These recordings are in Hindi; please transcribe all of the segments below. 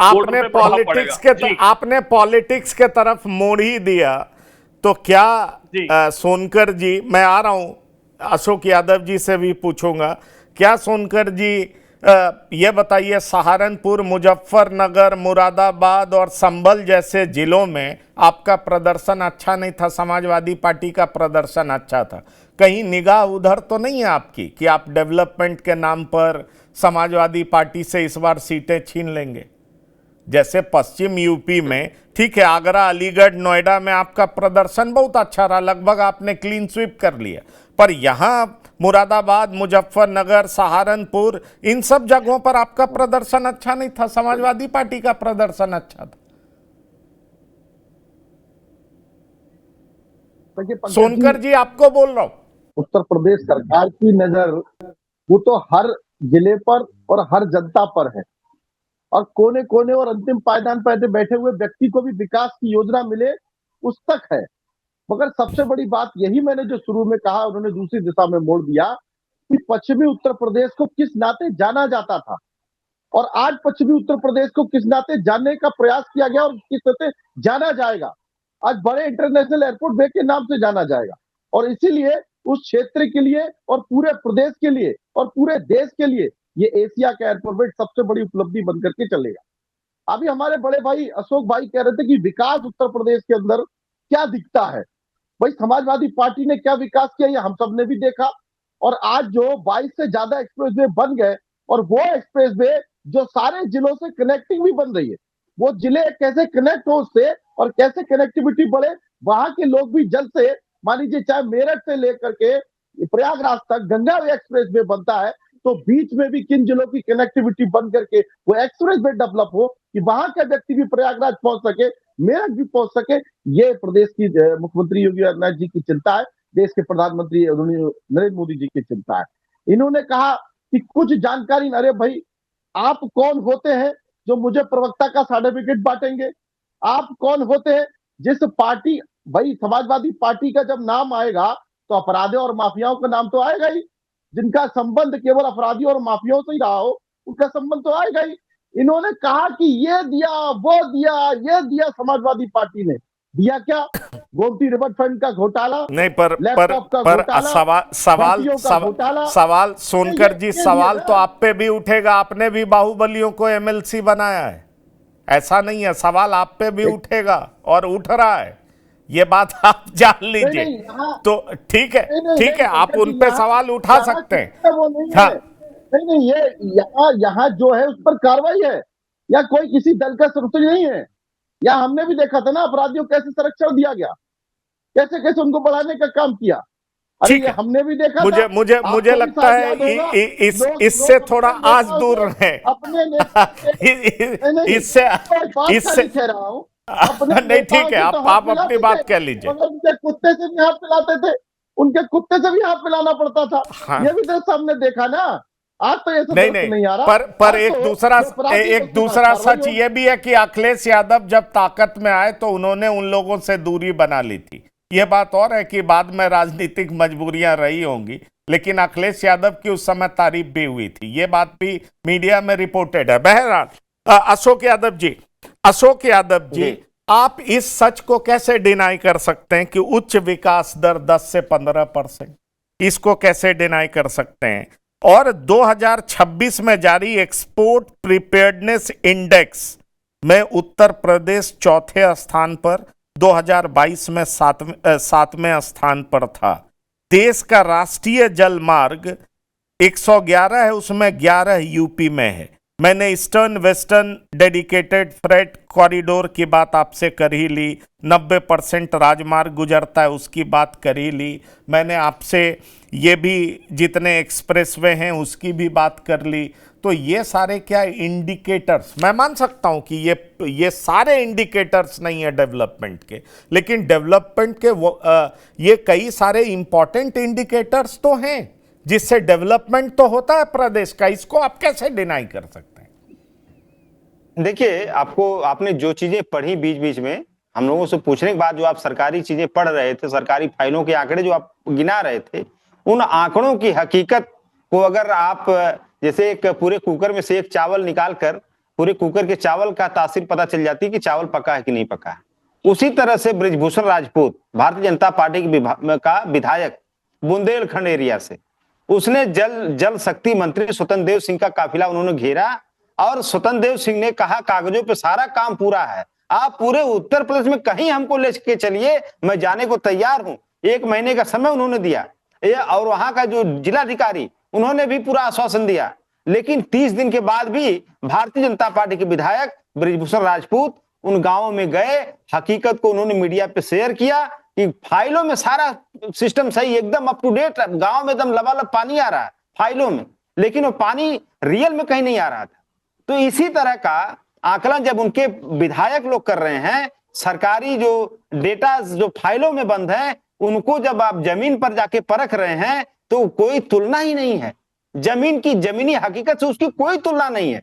आपने पॉलिटिक्स के आपने पॉलिटिक्स के तरफ मोड़ ही दिया। तो क्या सोनकर जी, मैं आ रहा हूं, अशोक यादव जी से भी पूछूंगा, क्या सोनकर जी ये बताइए, सहारनपुर, मुजफ्फरनगर, मुरादाबाद और संभल जैसे जिलों में आपका प्रदर्शन अच्छा नहीं था, समाजवादी पार्टी का प्रदर्शन अच्छा था, कहीं निगाह उधर तो नहीं है आपकी कि आप डेवलपमेंट के नाम पर समाजवादी पार्टी से इस बार सीटें छीन लेंगे? जैसे पश्चिम यूपी में, ठीक है, आगरा, अलीगढ़, नोएडा में आपका प्रदर्शन बहुत अच्छा रहा, लगभग आपने क्लीन स्वीप कर लिया, पर यहां मुरादाबाद, मुजफ्फरनगर, सहारनपुर, इन सब जगहों पर आपका प्रदर्शन अच्छा नहीं था, समाजवादी पार्टी का प्रदर्शन अच्छा था। सोनकर जी आपको बोल रहा हूं। उत्तर प्रदेश सरकार की नजर वो तो हर जिले पर और हर जनता पर है, और कोने कोने और अंतिम पायदान पर बैठे हुए व्यक्ति को भी विकास की योजना मिले उस तक है। मगर सबसे बड़ी बात यही, मैंने जो शुरू में कहा, उन्होंने दूसरी दिशा में मोड़ दिया कि पश्चिमी उत्तर प्रदेश को किस नाते जाना जाता था, और आज पश्चिमी उत्तर प्रदेश को किस नाते जानने का प्रयास किया गया और किस नाते जाना जाएगा। आज बड़े इंटरनेशनल एयरपोर्ट वे के नाम से जाना जाएगा, और इसीलिए उस क्षेत्र के लिए और पूरे प्रदेश के लिए और पूरे देश के लिए ये एशिया का एयरपोर्ट सबसे बड़ी उपलब्धि बनकर के चलेगा। अभी हमारे बड़े भाई अशोक भाई कह रहे थे कि विकास उत्तर प्रदेश के अंदर क्या दिखता है। भाई समाजवादी पार्टी ने क्या विकास किया ये हम सब ने भी देखा, और आज जो 22 से ज्यादा एक्सप्रेसवे बन गए, और वो एक्सप्रेसवे जो सारे जिलों से कनेक्टिंग भी बन रही है, वो जिले कैसे कनेक्ट हो उससे और कैसे कनेक्टिविटी बढ़े, वहां के लोग भी जल्द से, मान लीजिए चाहे मेरठ से लेकर के प्रयागराज तक गंगा एक्सप्रेसवे बनता है, तो बीच में भी किन जिलों की कनेक्टिविटी बन करके वो एक्सप्रेसवे डेवलप हो कि वहां का व्यक्ति भी प्रयागराज पहुंच सके, मेरठ भी पहुंच सके। ये प्रदेश की मुख्यमंत्री योगी आदित्यनाथ जी की चिंता है, देश के प्रधानमंत्री नरेंद्र मोदी जी की चिंता है। इन्होंने कहा कि कुछ जानकारी, अरे भाई आप कौन होते हैं जो मुझे प्रवक्ता का सर्टिफिकेट बांटेंगे? आप कौन होते हैं जिस पार्टी, भाई समाजवादी पार्टी का जब नाम आएगा तो अपराधियों और माफियाओं का नाम तो आएगा ही, जिनका संबंध केवल अपराधियों और माफियाओं से ही रहा हो उनका संबंध तो आएगा ही। इन्होंने कहा कि ये दिया, वो दिया, ये दिया, समाजवादी पार्टी ने दिया क्या? गोमती रिवर फंड का घोटाला नहीं, पर लैपटॉप का पर घोटाला, सवाल सोनकर जी, सवाल तो आप पे भी उठेगा, आपने भी बाहुबलियों को एमएलसी बनाया है, ऐसा नहीं है, सवाल आप पे भी उठेगा और उठ रहा है, ये बात आप जान लीजिए। तो ठीक है, ठीक है, आप उन पे सवाल उठा सकते हैं। हाँ, नहीं, ये यहाँ जो है उस पर कार्रवाई है, या कोई किसी दल का सदस्य नहीं है। या हमने भी देखा था ना अपराधियों कैसे संरक्षण दिया गया, कैसे कैसे उनको बढ़ाने का काम किया। अरे ये हमने भी देखा था। मुझे लगता है इससे थोड़ा आज दूर रहे अपने इससे कह रहा हूँ। नहीं, ठीक है, आप अपनी बात कह लीजिए। उनके कुत्ते से भी हाथ मिलाते थे, उनके कुत्ते से भी हाथ मिलाना पड़ता था। हाँ। ये भी तो सामने देखा ना। आज तो ये नहीं आ रहा। पर एक दूसरा सच ये भी है कि अखिलेश यादव जब ताकत में आए तो उन्होंने उन लोगों से दूरी बना ली थी। ये बात और है कि बाद में राजनीतिक मजबूरियां रही होंगी, लेकिन अखिलेश यादव की उस समय तारीफ भी हुई थी, ये बात भी मीडिया में रिपोर्टेड है। बहरहाल अशोक यादव जी, आप इस सच को कैसे डिनाई कर सकते हैं कि उच्च विकास दर 10 से 15%, इसको कैसे डिनाई कर सकते हैं? और 2026 में जारी एक्सपोर्ट प्रिपेयर्डनेस इंडेक्स में उत्तर प्रदेश चौथे स्थान पर, 2022 में सातवें स्थान पर था। देश का राष्ट्रीय जल मार्ग 111 है, उसमें 11 यूपी में है। मैंने eastern western dedicated freight corridor की बात आपसे कर ही ली, 90% राजमार्ग गुजरता है उसकी बात कर ही ली। मैंने आपसे ये भी जितने एक्सप्रेसवे हैं उसकी भी बात कर ली। तो ये सारे क्या इंडिकेटर्स, मैं मान सकता हूं कि ये सारे इंडिकेटर्स नहीं है डेवलपमेंट के, लेकिन डेवलपमेंट के ये कई सारे इंपॉर्टेंट इंडिकेटर्स तो हैं जिससे डेवलपमेंट तो होता है प्रदेश का। इसको आप कैसे डिनाई कर सकते हैं? देखिए, आपने जो चीजें पढ़ी बीच बीच में हम लोगों से पूछने के बाद, जो आप सरकारी चीजें पढ़ रहे थे, सरकारी फाइलों के आंकड़े जो आप गिना रहे थे, उन आंकड़ों की हकीकत को अगर आप जैसे एक पूरे कुकर में से एक चावल निकाल कर पूरे कुकर के चावल का तासीर पता चल जाती है कि चावल पका है कि नहीं पका है। उसी तरह से बृजभूषण राजपूत भारतीय जनता पार्टी का विधायक बुंदेलखंड एरिया से, उसने जल शक्ति मंत्री स्वतंत्र देव सिंह का काफिला उन्होंने घेरा और स्वतंत्र देव सिंह ने कहा कागजों पे सारा काम पूरा है, आप पूरे उत्तर प्रदेश में कहीं हमको लेके चलिए, मैं जाने को तैयार हूं। 1 महीने का समय उन्होंने दिया और वहां का जो जिलाधिकारी उन्होंने भी पूरा आश्वासन दिया, लेकिन 30 दिन के बाद भी भारतीय जनता पार्टी के विधायक बृजभूषण राजपूत उन गांवों में गए, हकीकत को उन्होंने मीडिया पे शेयर किया कि फाइलों में सारा सिस्टम सही, एकदम अप टू डेट, गांव में एकदम लबालब पानी आ रहा है फाइलों में, लेकिन वो पानी रियल में कहीं नहीं आ रहा था। तो इसी तरह का आकलन जब उनके विधायक लोग कर रहे हैं, सरकारी जो डेटा जो फाइलों में बंद है उनको जब आप जमीन पर जाके परख रहे हैं तो कोई तुलना ही नहीं है, जमीन की जमीनी हकीकत से उसकी कोई तुलना नहीं है।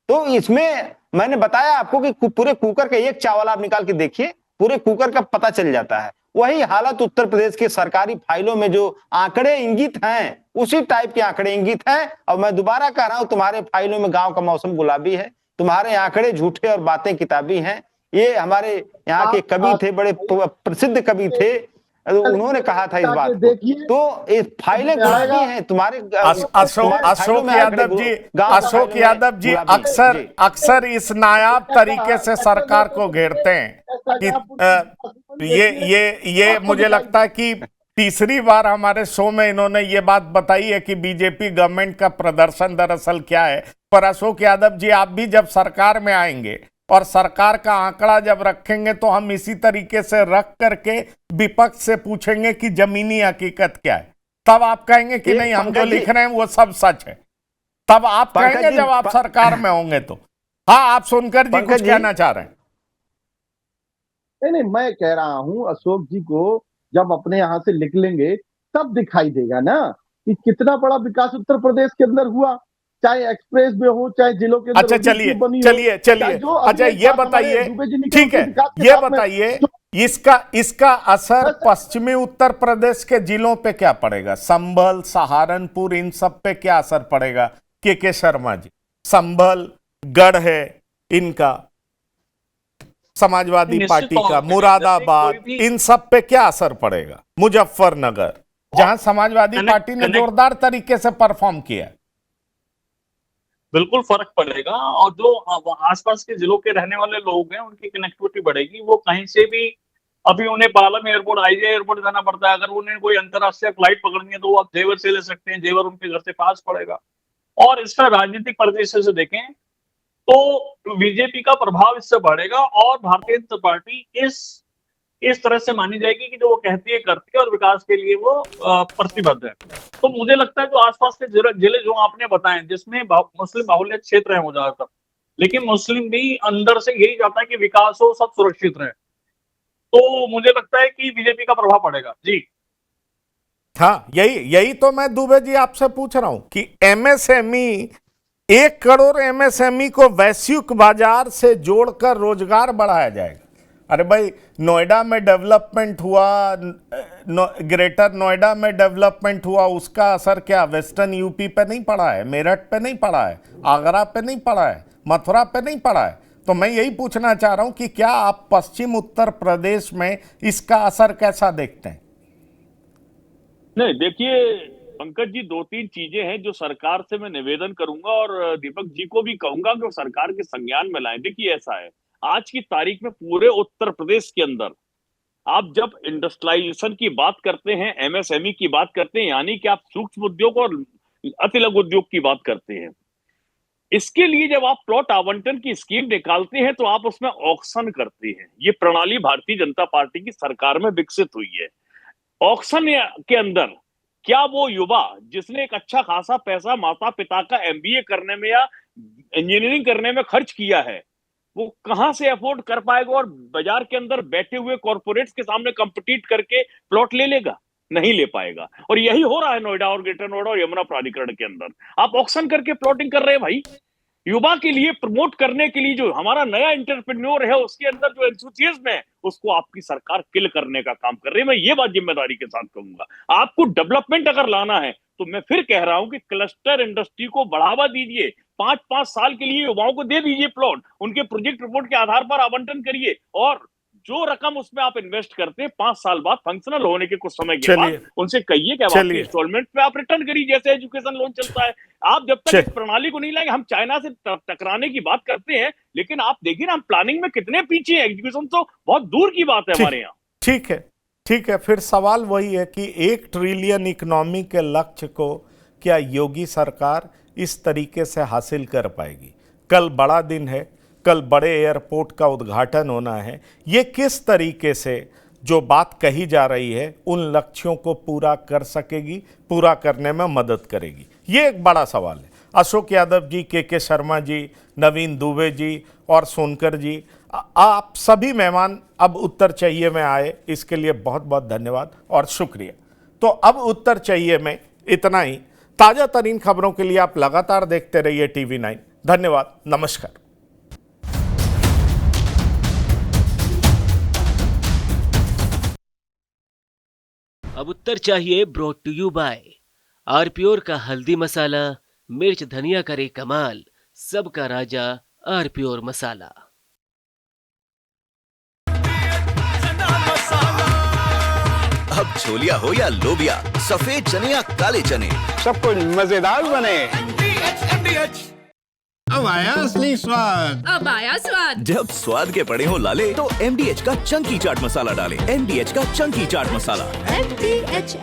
तो इसमें मैंने बताया आपको कि पूरे कुकर का एक चावल आप निकाल के देखिए, पूरे कुकर का पता चल जाता है। वही हालत उत्तर प्रदेश के सरकारी फाइलों में जो आंकड़े इंगित हैं उसी टाइप के आंकड़े इंगित हैं। और मैं दोबारा कह रहा हूं, तुम्हारे फाइलों में गांव का मौसम गुलाबी है, तुम्हारे आंकड़े झूठे और बातें किताबी हैं। ये हमारे यहाँ के कवि थे, बड़े प्रसिद्ध कवि थे, उन्होंने कहा था इस बात को। तो इस फाइलें गुलाबी हैं तुम्हारे। अशोक यादव जी अक्सर इस नायाब तरीके से सरकार को घेरते हैं कि ये मुझे लगता है कि तीसरी बार हमारे शो में इन्होंने ये बात बताई है कि बीजेपी गवर्नमेंट का प्रदर्शन दरअसल क्या है। पर अशोक यादव जी, आप भी जब सरकार में आएंगे और सरकार का आंकड़ा जब रखेंगे तो हम इसी तरीके से रख करके विपक्ष से पूछेंगे कि जमीनी हकीकत क्या है, तब आप कहेंगे कि नहीं, हम जो लिख रहे हैं वो सब सच है, तब आप कहेंगे जब आप सरकार में होंगे तो। हाँ, आप सुनकर जी कुछ कहना चाह रहे हैं? नहीं, मैं कह रहा हूं अशोक जी को जब अपने यहां से निकलेंगे तब दिखाई देगा ना कि कितना बड़ा विकास उत्तर प्रदेश के अंदर हुआ, चाहे एक्सप्रेस वे हो, चाहे जिलों के अंदर। अच्छा, चलिए अच्छा, ये बताइए, ठीक है, ये बताइए इसका असर पश्चिमी उत्तर प्रदेश के जिलों पे क्या पड़ेगा? संभल, सहारनपुर, इन सब पे क्या असर पड़ेगा? के शर्मा जी, संभल, गढ़ है इनका, समाजवादी पार्टी का, मुरादाबाद, इन सब पे क्या असर पड़ेगा? मुजफ्फरनगर, जहां समाजवादी पार्टी ने जोरदार तरीके से परफॉर्म किया, बिल्कुल फर्क पड़ेगा। और जो आसपास के जिलों के रहने वाले लोग हैं उनकी कनेक्टिविटी बढ़ेगी। वो कहीं से भी, अभी उन्हें पालम एयरपोर्ट, आईजे एयरपोर्ट जाना पड़ता है, अगर उन्हें कोई अंतरराष्ट्रीय फ्लाइट पकड़नी है तो वो आप जेवर से ले सकते हैं, जेवर उनके घर से पास पड़ेगा। और इसका राजनीतिक परिदृश्य से देखें तो बीजेपी का प्रभाव इससे बढ़ेगा और भारतीय जनता पार्टी इस तरह से मानी जाएगी कि जो वो कहती है करती है और विकास के लिए वो प्रतिबद्ध है। तो मुझे लगता है जो आसपास के जिले जो आपने बताए जिसमें मुस्लिम बाहुल्य क्षेत्र है वो ज्यादातर, लेकिन मुस्लिम भी अंदर से यही चाहता है कि विकास हो, सब सुरक्षित रहे। तो मुझे लगता है कि बीजेपी का प्रभाव पड़ेगा जी। हाँ, यही तो मैं दुबे जी आपसे पूछ रहा हूं कि एमएसएमई, 1 करोड़ एमएसएमई को वैश्विक बाजार से जोड़कर रोजगार बढ़ाया जाएगा। अरे भाई, नोएडा में डेवलपमेंट हुआ, ग्रेटर नोएडा में डेवलपमेंट हुआ, उसका असर क्या वेस्टर्न यूपी पे नहीं पड़ा है, मेरठ पे नहीं पड़ा है, आगरा पे नहीं पड़ा है, मथुरा पे नहीं पड़ा है? तो मैं यही पूछना चाह रहा हूं कि क्या आप पश्चिम उत्तर प्रदेश में इसका असर कैसा देखते हैं? नहीं, देखिए पंकज जी, 2-3 चीजें हैं जो सरकार से मैं निवेदन करूंगा और दीपक जी को भी कहूंगा कि वो सरकार के संज्ञान में लाएं। देखिए, ऐसा है, आज की तारीख में पूरे उत्तर प्रदेश के अंदर आप जब इंडस्ट्रियलाइजेशन की बात करते हैं, एमएसएमई की बात करते हैं, यानी कि आप सूक्ष्म उद्योग और अति लघु उद्योग की बात करते हैं, इसके लिए जब आप प्लॉट आवंटन की स्कीम निकालते हैं तो आप उसमें ऑक्शन करते हैं। ये प्रणाली भारतीय जनता पार्टी की सरकार में विकसित हुई है। ऑक्शन के अंदर क्या वो युवा जिसने एक अच्छा खासा पैसा माता पिता का एमबीए करने में या इंजीनियरिंग करने में खर्च किया है, वो कहां से अफोर्ड कर पाएगा और बाजार के अंदर बैठे हुए कॉर्पोरेट्स के सामने कंपीट करके प्लॉट ले लेगा? नहीं ले पाएगा। और यही हो रहा है नोएडा और ग्रेटर नोएडा और यमुना प्राधिकरण के अंदर। आप ऑक्शन करके प्लॉटिंग कर रहे हैं भाई, युवा के लिए प्रमोट करने के लिए जो हमारा नया एंटरप्रेन्योर है उसके अंदर जो एंथुसियाज्म है उसको आपकी सरकार किल करने का काम कर रही है। मैं ये बात जिम्मेदारी के साथ कहूंगा। आपको डेवलपमेंट अगर लाना है तो मैं फिर कह रहा हूं कि क्लस्टर इंडस्ट्री को बढ़ावा दीजिए, 5-5 साल के लिए युवाओं को दे दीजिए प्लॉट, उनके प्रोजेक्ट रिपोर्ट के आधार पर आवंटन करिए और जो रकम उसमें आप इन्वेस्ट करते हैं 5 साल बाद फंक्शनल होने के कुछ समय के बाद उनसे कहिए कि अब आपकी इंस्टॉलमेंट पे आप रिटर्न करिए, जैसे एजुकेशन लोन चलता है। आप जब तक इस प्रणाली को नहीं लाएंगे, हम चाइना से टकराने की बात करते हैं लेकिन आप देखिए ना हम प्लानिंग में कितने पीछे हैं, एजुकेशन तो बहुत दूर की बात है हमारे यहाँ। ठीक है। फिर सवाल वही है कि 1 ट्रिलियन इकोनॉमी के लक्ष्य को क्या योगी सरकार इस तरीके से हासिल कर पाएगी? कल बड़ा दिन है, कल बड़े एयरपोर्ट का उद्घाटन होना है। ये किस तरीके से जो बात कही जा रही है उन लक्ष्यों को पूरा कर सकेगी, पूरा करने में मदद करेगी? ये एक बड़ा सवाल है। अशोक यादव जी, के शर्मा जी, नवीन दुबे जी और सोनकर जी, आप सभी मेहमान अब उत्तर चाहिए में आए, इसके लिए बहुत बहुत धन्यवाद और शुक्रिया। तो अब उत्तर चाहिए में इतना ही। ताज़ा तरीन खबरों के लिए आप लगातार देखते रहिए TV9। धन्यवाद, नमस्कार। अब उत्तर चाहिए ब्रॉट टू यू बाय आरपीओर का हल्दी मसाला, मिर्च धनिया करे कमाल, सबका राजा आरपीओर मसाला। अब छोलिया हो या लोबिया, सफेद चने या काले चने, सब कुछ मजेदार बने। अब आया असली स्वाद। अब आया स्वाद। जब स्वाद के पड़े हो लाले तो MDH का चंकी चाट मसाला डालें। MDH का चंकी चाट मसाला। MDH।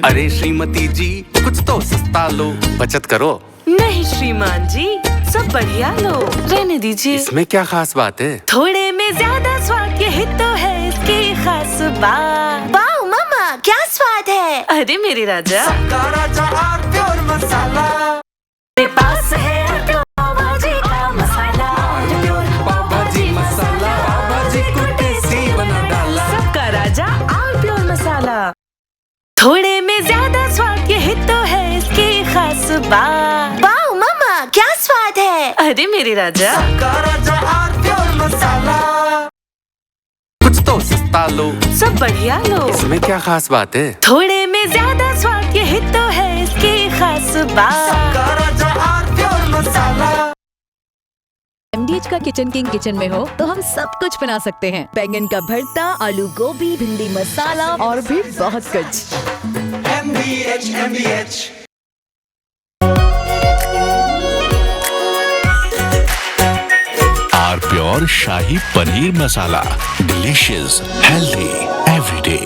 अरे श्रीमती जी, कुछ तो सस्ता लो, बचत करो। नहीं श्रीमान जी, सब बढ़िया लो, रहने दीजिए। इसमें क्या खास बात है? थोड़े में ज्यादा स्वाद, यही तो है इसकी खास बात। वाओ मामा, क्या स्वाद है। अरे मेरे राजा, सबका राजा आरपीओर मसाला। मेरे पास है पाव भाजी का मसाला, पाव भाजी मसाला, पाव भाजी को टेस्टी बना डाला। सबका राजा आरपीओर मसाला। थोड़े में ज्यादा स्वाद, यही तो है इसकी खास बात। वाओ मामा, क्या स्वाद है। अरे मेरे राजा, सबका राजा आरपीओर मसाला। कुछ तो सस्ता लो, सब बढ़िया लो, इसमें क्या खास बात है? थोड़े में ज्यादा स्वाद, यही तो है इसकी खास बात। सबका राजा आरपीओर मसाला। MDH का किचन किंग किचन में हो तो हम सब कुछ बना सकते हैं। बैंगन का भरता, आलू गोभी, भिंडी मसाला और भी बहुत कुछ। MDH। आरपीओर शाही paneer masala, delicious, healthy everyday.